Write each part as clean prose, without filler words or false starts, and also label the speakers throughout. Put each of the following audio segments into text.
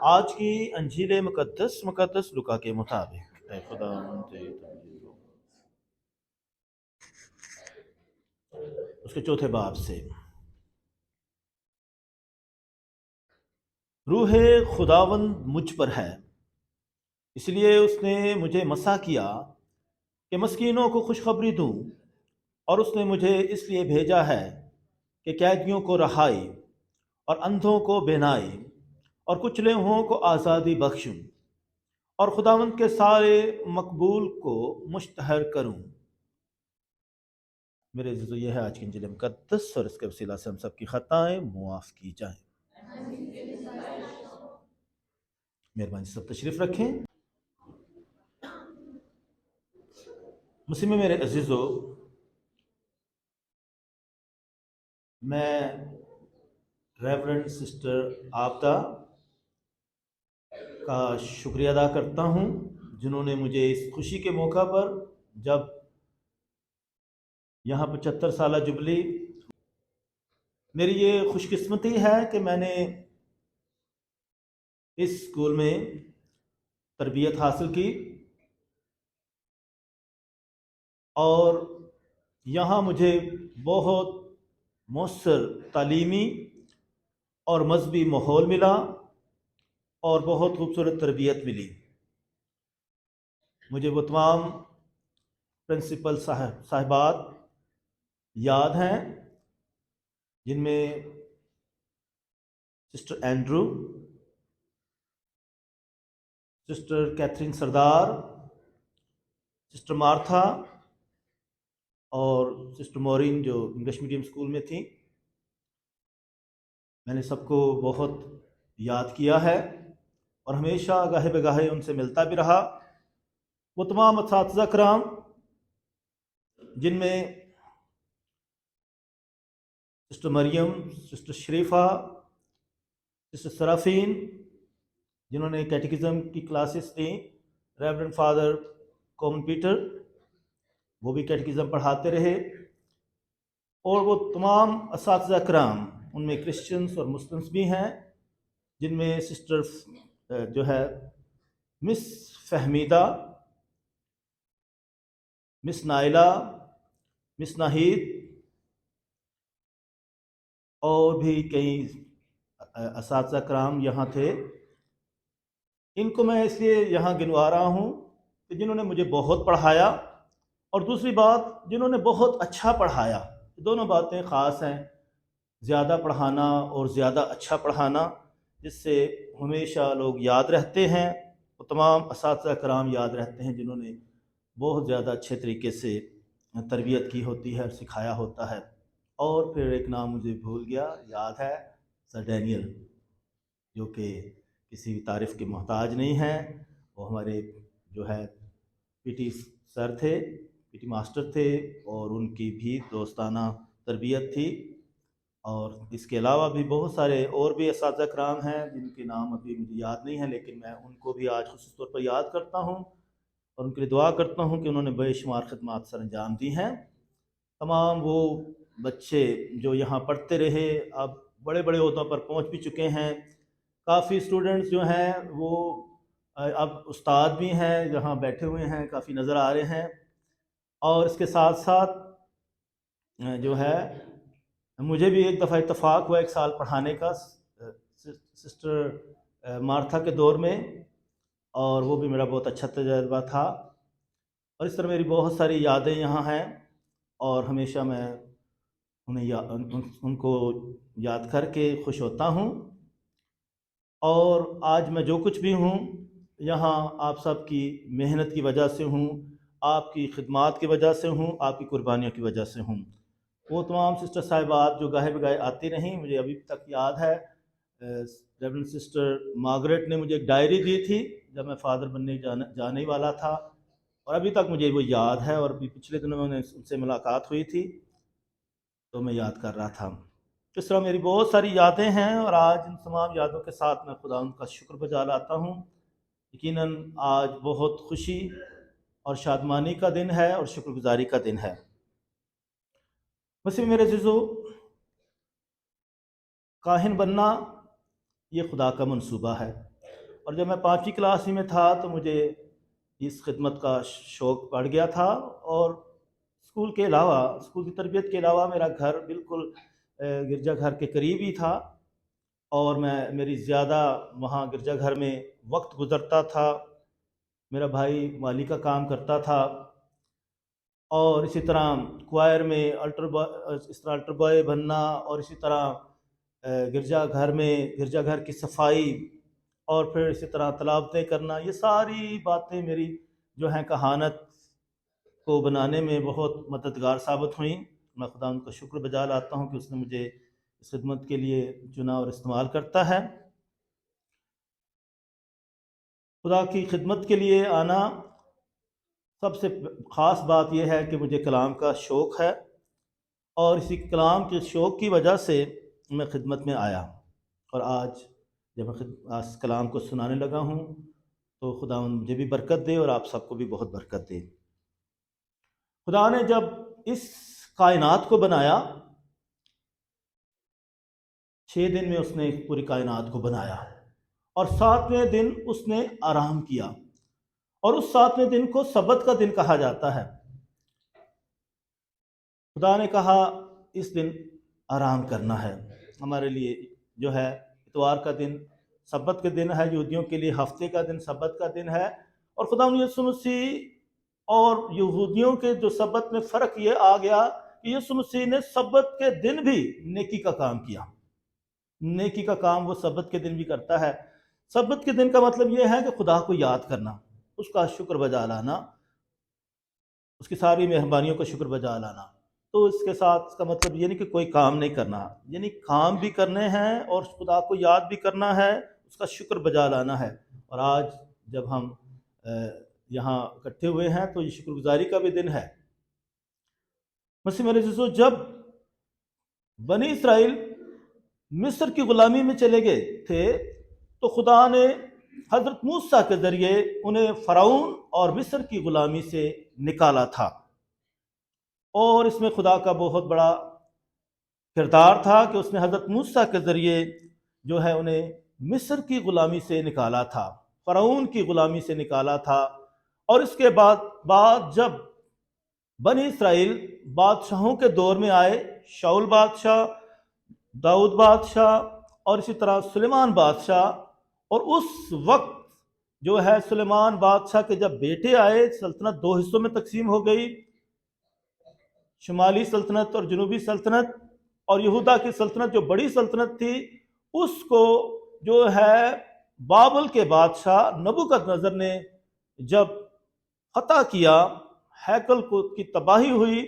Speaker 1: آج کی انجیل مقدس لوکا کے مطابق اے خدا اس کے چوتھے باب سے، روح خداوند مجھ پر ہے، اس لیے اس نے مجھے مسا کیا کہ مسکینوں کو خوشخبری دوں، اور اس نے مجھے اس لیے بھیجا ہے کہ قیدیوں کو رہائی اور اندھوں کو بینائی اور کچلے ہوں کو آزادی بخشوں، اور خداوند کے سارے مقبول کو مشتہر کروں۔ میرے عزیزو، یہ ہے آج کی انجیل مقدس، اور اس کے وسیلہ سے ہم سب کی خطائیں معاف کی جائیں۔ مہربانی سب تشریف رکھیں۔ مسیح میں میرے عزیزو، میں ریورنڈ سسٹر آبدہ کا شکریہ ادا کرتا ہوں، جنہوں نے مجھے اس خوشی کے موقع پر، جب یہاں 75 سالہ جبلی، میری یہ خوش قسمتی ہے کہ میں نے اس اسکول میں تربیت حاصل کی، اور یہاں مجھے بہت مؤثر تعلیمی اور مذہبی ماحول ملا، اور بہت خوبصورت تربیت ملی۔ مجھے وہ تمام پرنسپل صاحبات یاد ہیں، جن میں سسٹر اینڈرو، سسٹر کیتھرین سردار، سسٹر مارتھا، اور سسٹر مورین جو انگلش میڈیم اسکول میں تھیں۔ میں نے سب کو بہت یاد کیا ہے، اور ہمیشہ گاہے بگاہے ان سے ملتا بھی رہا۔ وہ تمام اساتذہ کرام، جن میں سسٹر مریم، سسٹر شریفہ، سسٹر سرافین، جنہوں نے کیٹیکزم کی کلاسز دیں، ریورنڈ فادر کومن پیٹر، وہ بھی کیٹیکزم پڑھاتے رہے، اور وہ تمام اساتذہ کرام، ان میں کرسچنس اور مسلمس بھی ہیں، جن میں سسٹر جو ہے مس فہمیدہ، مس نائلہ، مس ناہید، اور بھی کئی اساتذہ کرام یہاں تھے۔ ان کو میں اس لیے یہاں گنوا رہا ہوں کہ جنہوں نے مجھے بہت پڑھایا، اور دوسری بات جنہوں نے بہت اچھا پڑھایا۔ دونوں باتیں خاص ہیں، زیادہ پڑھانا اور زیادہ اچھا پڑھانا، جس سے ہمیشہ لوگ یاد رہتے ہیں۔ وہ تمام اساتذہ کرام یاد رہتے ہیں جنہوں نے بہت زیادہ اچھے طریقے سے تربیت کی ہوتی ہے اور سکھایا ہوتا ہے۔ اور پھر ایک نام مجھے بھول گیا، یاد ہے، سر ڈینیل، جو کہ کسی بھی تعریف کے محتاج نہیں ہیں۔ وہ ہمارے جو ہے پی ٹی سر تھے، پی ٹی ماسٹر تھے، اور ان کی بھی دوستانہ تربیت تھی۔ اور اس کے علاوہ بھی بہت سارے اور بھی اساتذہ کرام ہیں جن کے نام ابھی مجھے یاد نہیں ہیں، لیکن میں ان کو بھی آج خصوصی طور پر یاد کرتا ہوں، اور ان کے لیے دعا کرتا ہوں کہ انہوں نے بے شمار خدمات سر انجام دی ہیں۔ تمام وہ بچے جو یہاں پڑھتے رہے، اب بڑے بڑے عہدوں پر پہنچ بھی چکے ہیں۔ کافی اسٹوڈنٹس جو ہیں وہ اب استاد بھی ہیں، جہاں بیٹھے ہوئے ہیں، کافی نظر آ رہے ہیں۔ اور اس کے ساتھ ساتھ جو ہے مجھے بھی ایک دفعہ اتفاق ہوا ایک سال پڑھانے کا سسٹر مارتھا کے دور میں، اور وہ بھی میرا بہت اچھا تجربہ تھا۔ اور اس طرح میری بہت ساری یادیں یہاں ہیں، اور ہمیشہ میں ان کو یاد کر کے خوش ہوتا ہوں۔ اور آج میں جو کچھ بھی ہوں یہاں آپ سب کی محنت کی وجہ سے ہوں، آپ کی خدمات کی وجہ سے ہوں، آپ کی قربانیوں کی وجہ سے ہوں۔ وہ تمام سسٹر صاحبات جو گاہے بگاہے آتی رہیں، مجھے ابھی تک یاد ہے، ریورنڈ سسٹر مارگریٹ نے مجھے ایک ڈائری دی تھی جب میں فادر بننے جانے والا تھا، اور ابھی تک مجھے وہ یاد ہے، اور ابھی پچھلے دنوں میں ان سے ملاقات ہوئی تھی تو میں یاد کر رہا تھا۔ اس طرح میری بہت ساری یادیں ہیں، اور آج ان تمام یادوں کے ساتھ میں خدا ان کا شکر بجا لاتا ہوں۔ یقیناً آج بہت خوشی اور شادمانی کا دن ہے، اور شکر گزاری کا دن ہے۔ مسیح میرے عزیزو، کاہن بننا یہ خدا کا منصوبہ ہے۔ اور جب میں 5ویں کلاس ہی میں تھا تو مجھے اس خدمت کا شوق بڑھ گیا تھا، اور اسکول کے علاوہ، اسکول کی تربیت کے علاوہ میرا گھر بالکل گرجا گھر کے قریب ہی تھا، اور میری زیادہ وہاں گرجا گھر میں وقت گزرتا تھا۔ میرا بھائی مالی کا کام کرتا تھا، اور اسی طرح کوائر میں اس طرح الٹر بوائے بننا، اور اسی طرح گرجا گھر میں گرجا گھر کی صفائی، اور پھر اسی طرح تلاوتیں کرنا، یہ ساری باتیں میری جو ہیں کہانت کو بنانے میں بہت مددگار ثابت ہوئیں۔ میں خدا ان کا شکر بجا لاتا ہوں کہ اس نے مجھے اس خدمت کے لیے چنا اور استعمال کرتا ہے۔ خدا کی خدمت کے لیے آنا، سب سے خاص بات یہ ہے کہ مجھے کلام کا شوق ہے، اور اسی کلام کے شوق کی وجہ سے میں خدمت میں آیا، اور آج جب میں کلام کو سنانے لگا ہوں تو خدا مجھے بھی برکت دے اور آپ سب کو بھی بہت برکت دے۔ خدا نے جب اس کائنات کو بنایا، 6 دن میں اس نے پوری کائنات کو بنایا، اور 7ویں دن اس نے آرام کیا، اور اس 7ویں دن کو سبت کا دن کہا جاتا ہے۔ خدا نے کہا اس دن آرام کرنا ہے۔ ہمارے لیے جو ہے اتوار کا دن سبت کے دن ہے، یہودیوں کے لیے ہفتے کا دن سبت کا دن ہے، اور خدا یسوع مسیح اور یہودیوں کے جو سبت میں فرق یہ آ گیا کہ یسوع مسیح نے سبت کے دن بھی نیکی کا کام کیا۔ نیکی کا کام وہ سبت کے دن بھی کرتا ہے۔ سبت کے دن کا مطلب یہ ہے کہ خدا کو یاد کرنا، اس کا شکر بجا لانا، اس کی ساری مہربانیوں کا شکر بجا لانا۔ تو اس کے ساتھ اس کا مطلب یہ نہیں کہ کوئی کام نہیں کرنا، یعنی کام بھی کرنے ہیں اور خدا کو یاد بھی کرنا ہے، اس کا شکر بجا لانا ہے۔ اور آج جب ہم یہاں اکٹھے ہوئے ہیں تو یہ شکر گزاری کا بھی دن ہے۔ مسیح میرے عزیزو، جب بنی اسرائیل مصر کی غلامی میں چلے گئے تھے تو خدا نے حضرت موسیٰ کے ذریعے انہیں فرعون اور مصر کی غلامی سے نکالا تھا، اور اس میں خدا کا بہت بڑا کردار تھا کہ اس نے حضرت موسیٰ کے ذریعے جو ہے انہیں مصر کی غلامی سے نکالا تھا، فرعون کی غلامی سے نکالا تھا۔ اور اس کے بعد جب بنی اسرائیل بادشاہوں کے دور میں آئے، شاؤل بادشاہ، داؤد بادشاہ، اور اسی طرح سلیمان بادشاہ، اور اس وقت جو ہے سلیمان بادشاہ کے جب بیٹے آئے، سلطنت 2 حصوں میں تقسیم ہو گئی، شمالی سلطنت اور جنوبی سلطنت، اور یہودا کی سلطنت جو بڑی سلطنت تھی اس کو جو ہے بابل کے بادشاہ نبوکدنضر نے جب فتح کیا، ہیکل کی تباہی ہوئی،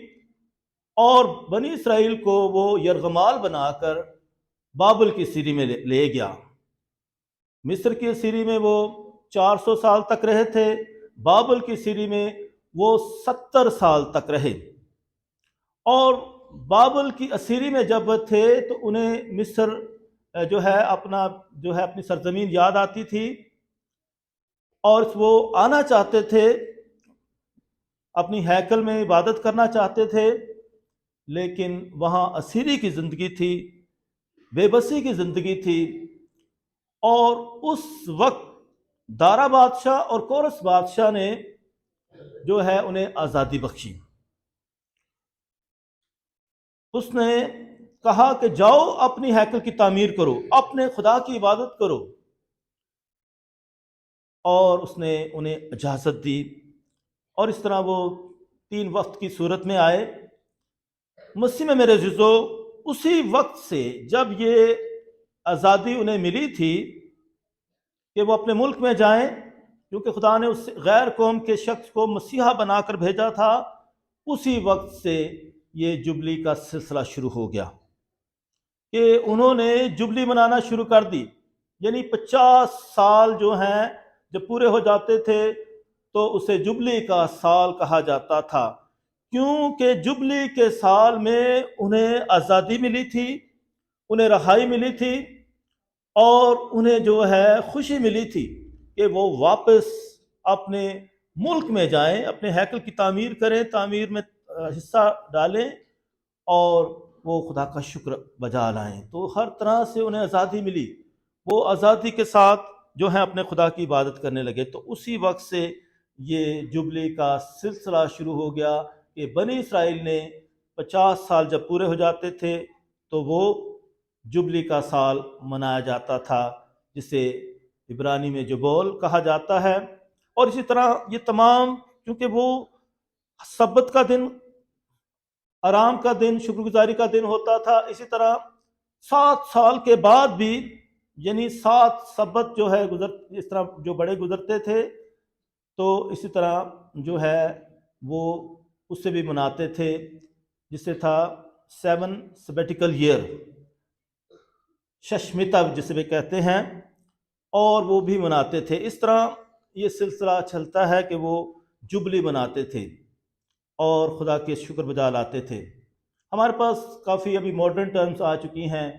Speaker 1: اور بنی اسرائیل کو وہ یرغمال بنا کر بابل کی سیری میں لے گیا۔ مصر کی سیری میں وہ 400 سال تک رہے تھے، بابل کی سیری میں وہ 70 سال تک رہے، اور بابل کی اسیری میں جب تھے تو انہیں مصر جو ہے اپنی سرزمین یاد آتی تھی، اور وہ آنا چاہتے تھے، اپنی ہیکل میں عبادت کرنا چاہتے تھے، لیکن وہاں اسیری کی زندگی تھی، بے بسی کی زندگی تھی، اور اس وقت دارا بادشاہ اور کورس بادشاہ نے جو ہے انہیں آزادی بخشی۔ اس نے کہا کہ جاؤ اپنی ہیکل کی تعمیر کرو، اپنے خدا کی عبادت کرو، اور اس نے انہیں اجازت دی، اور اس طرح وہ 3 وقت کی صورت میں آئے۔ مسیح میں میرے عزیزو، اسی وقت سے جب یہ آزادی انہیں ملی تھی کہ وہ اپنے ملک میں جائیں، کیونکہ خدا نے اس غیر قوم کے شخص کو مسیحا بنا کر بھیجا تھا، اسی وقت سے یہ جبلی کا سلسلہ شروع ہو گیا کہ انہوں نے جبلی منانا شروع کر دی۔ یعنی 50 سال جو ہیں جب پورے ہو جاتے تھے تو اسے جبلی کا سال کہا جاتا تھا، کیونکہ جبلی کے سال میں انہیں آزادی ملی تھی، انہیں رہائی ملی تھی، اور انہیں جو ہے خوشی ملی تھی کہ وہ واپس اپنے ملک میں جائیں، اپنے ہیکل کی تعمیر کریں، تعمیر میں حصہ ڈالیں، اور وہ خدا کا شکر بجا لائیں۔ تو ہر طرح سے انہیں آزادی ملی۔ وہ آزادی کے ساتھ جو ہیں اپنے خدا کی عبادت کرنے لگے، تو اسی وقت سے یہ جبلی کا سلسلہ شروع ہو گیا کہ بنی اسرائیل نے 50 سال جب پورے ہو جاتے تھے تو وہ جبلی کا سال منایا جاتا تھا، جسے عبرانی میں جبول کہا جاتا ہے۔ اور اسی طرح یہ تمام، کیونکہ وہ سبت کا دن، آرام کا دن، شکر گزاری کا دن ہوتا تھا، اسی طرح 7 سال کے بعد بھی، یعنی 7 سبت جو ہے اس طرح جو بڑے گزرتے تھے، تو اسی طرح جو ہے وہ اس سے بھی مناتے تھے، جس سے تھا 7 سبیٹیکل ایئر، ششمتا جسے بھی کہتے ہیں، اور وہ بھی مناتے تھے۔ اس طرح یہ سلسلہ چلتا ہے کہ وہ جبلی مناتے تھے اور خدا کے شکر بجا لاتے تھے۔ ہمارے پاس کافی ابھی ماڈرن ٹرمز آ چکی ہیں،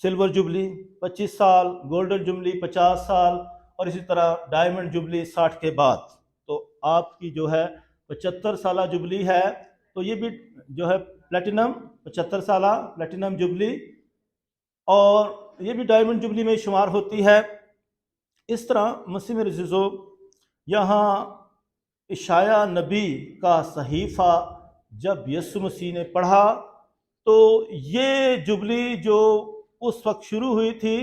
Speaker 1: سلور جبلی 25 سال، گولڈن جبلی 50 سال، اور اسی طرح ڈائمنڈ جبلی 60 کے بعد۔ تو آپ کی جو ہے 75 سالہ جبلی ہے، تو یہ بھی جو ہے پلیٹینم 75 سالہ پلیٹینم جبلی، اور یہ بھی ڈائمنڈ جبلی میں شمار ہوتی ہے۔ اس طرح مسیح میرے عزیزو، یہاں اشعیاء نبی کا صحیفہ جب یسوع مسیح نے پڑھا تو یہ جبلی جو اس وقت شروع ہوئی تھی،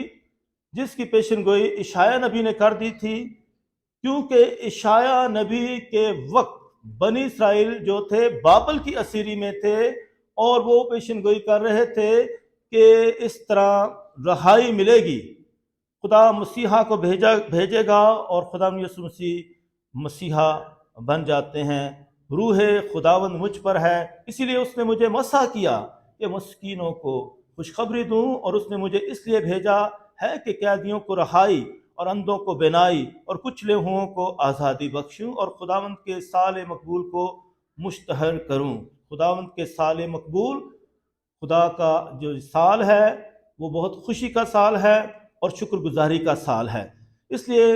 Speaker 1: جس کی پیشن گوئی اشعیاء نبی نے کر دی تھی، کیونکہ اشعیاء نبی کے وقت بنی اسرائیل جو تھے بابل کی اسیری میں تھے، اور وہ پیشن گوئی کر رہے تھے کہ اس طرح رہائی ملے گی، خدا مسیحا کو بھیجے گا، اور خدا یسوع مسیح مسیحا بن جاتے ہیں۔ روح خداوند مجھ پر ہے، اسی لیے اس نے مجھے مسح کیا کہ مسکینوں کو خوشخبری دوں، اور اس نے مجھے اس لیے بھیجا ہے کہ قیدیوں کو رہائی، اور اندھوں کو بینائی، اور کچلے ہوئوں کو آزادی بخشوں، اور خداوند کے سال مقبول کو مشتہر کروں۔ خداوند کے سال مقبول، خدا کا جو سال ہے وہ بہت خوشی کا سال ہے اور شکر گزاری کا سال ہے۔ اس لیے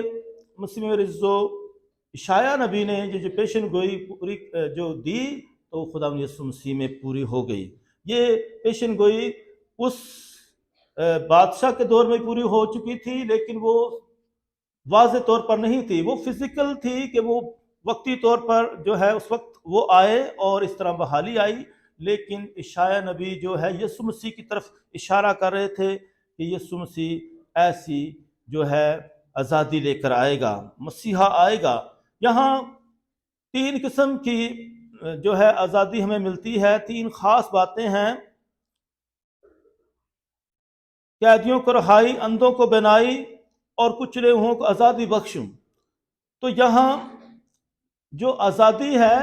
Speaker 1: مسیح میرے عزیزو، اشعیاء نبی نے جو پیشن گوئی پوری جو دی، تو خدا یسوع مسیح میں پوری ہو گئی۔ یہ پیشن گوئی اس بادشاہ کے دور میں پوری ہو چکی تھی، لیکن وہ واضح طور پر نہیں تھی، وہ فزیکل تھی کہ وہ وقتی طور پر جو ہے اس وقت وہ آئے اور اس طرح بحالی آئی، لیکن اشعیاء نبی جو ہے یسوع مسیح کی طرف اشارہ کر رہے تھے کہ یسوع مسیح ایسی جو ہے آزادی لے کر آئے گا، مسیحا آئے گا۔ یہاں 3 قسم کی جو ہے آزادی ہمیں ملتی ہے، 3 خاص باتیں ہیں: قیدیوں کو رہائی، اندھوں کو بینائی، اور کچلے ہوئوں کو آزادی بخشوں۔ تو یہاں جو آزادی ہے،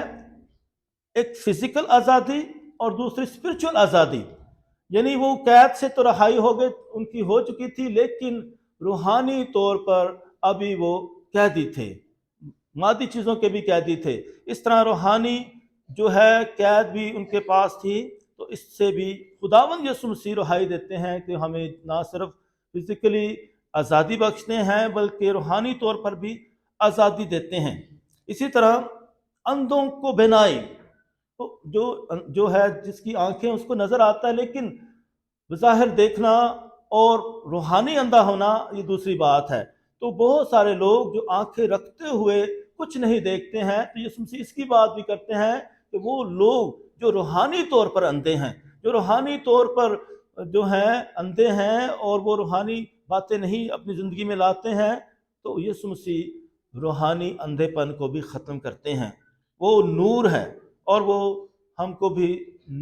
Speaker 1: ایک فزیکل آزادی اور دوسری اسپرچول آزادی، یعنی وہ قید سے تو رہائی ہو گئے، ان کی ہو چکی تھی، لیکن روحانی طور پر ابھی وہ قیدی تھے، مادی چیزوں کے بھی قیدی تھے۔ اس طرح روحانی جو ہے قید بھی ان کے پاس تھی۔ تو اس سے بھی خداوند یسوع مسیح رہائی دیتے ہیں کہ ہمیں نہ صرف فزیکلی آزادی بخشتے ہیں بلکہ روحانی طور پر بھی آزادی دیتے ہیں۔ اسی طرح اندھوں کو بینائی، جو ہے جس کی آنکھیں اس کو نظر آتا ہے، لیکن بظاہر دیکھنا اور روحانی اندھا ہونا یہ دوسری بات ہے۔ تو بہت سارے لوگ جو آنکھیں رکھتے ہوئے کچھ نہیں دیکھتے ہیں، تو یسوع مسیح اس کی بات بھی کرتے ہیں کہ وہ لوگ جو روحانی طور پر اندھے ہیں، جو روحانی طور پر جو ہیں اندھے ہیں اور وہ روحانی باتیں نہیں اپنی زندگی میں لاتے ہیں، تو یسوع مسیح روحانی اندھے پن کو بھی ختم کرتے ہیں۔ وہ نور ہے اور وہ ہم کو بھی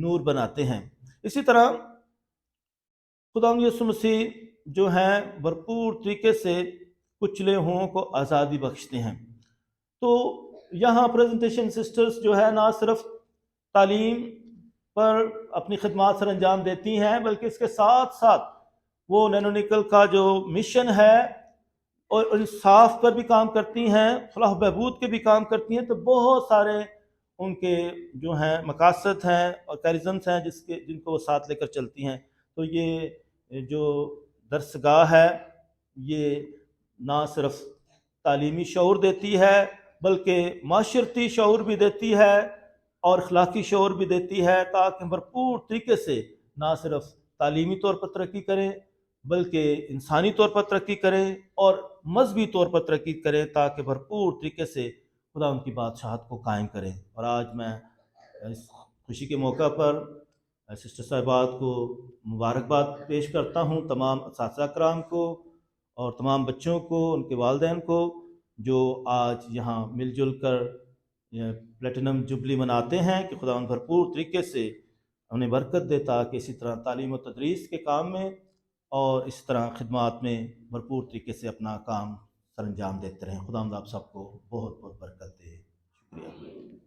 Speaker 1: نور بناتے ہیں۔ اسی طرح خدا یسوع مسیح جو ہیں بھرپور طریقے سے کچلے ہوئوں کو آزادی بخشتے ہیں۔ تو یہاں پریزنٹیشن سسٹرز جو ہے نہ صرف تعلیم پر اپنی خدمات سر انجام دیتی ہیں، بلکہ اس کے ساتھ ساتھ وہ نینونیکل کا جو مشن ہے اور انصاف پر بھی کام کرتی ہیں، فلاح و بہبود کے بھی کام کرتی ہیں۔ تو بہت سارے ان کے جو ہیں مقاصد ہیں اور کیریزمس ہیں جن کو وہ ساتھ لے کر چلتی ہیں۔ تو یہ جو درسگاہ ہے یہ نہ صرف تعلیمی شعور دیتی ہے بلکہ معاشرتی شعور بھی دیتی ہے اور اخلاقی شعور بھی دیتی ہے، تاکہ بھرپور طریقے سے نہ صرف تعلیمی طور پر ترقی کریں بلکہ انسانی طور پر ترقی کریں اور مذہبی طور پر ترقی کریں، تاکہ بھرپور طریقے سے خدا ان کی بادشاہت کو قائم کریں۔ اور آج میں اس خوشی کے موقع پر سسٹر صاحبات کو مبارکباد پیش کرتا ہوں، تمام اساتذہ کرام کو اور تمام بچوں کو، ان کے والدین کو، جو آج یہاں مل جل کر پلیٹینم جبلی مناتے ہیں، کہ خدا ان بھرپور طریقے سے انہیں برکت دے، تاکہ اسی طرح تعلیم و تدریس کے کام میں اور اس طرح خدمات میں بھرپور طریقے سے اپنا کام سر انجام دیتے رہیں۔ خدا آپ سب کو بہت بہت برکت دے۔ شکریہ۔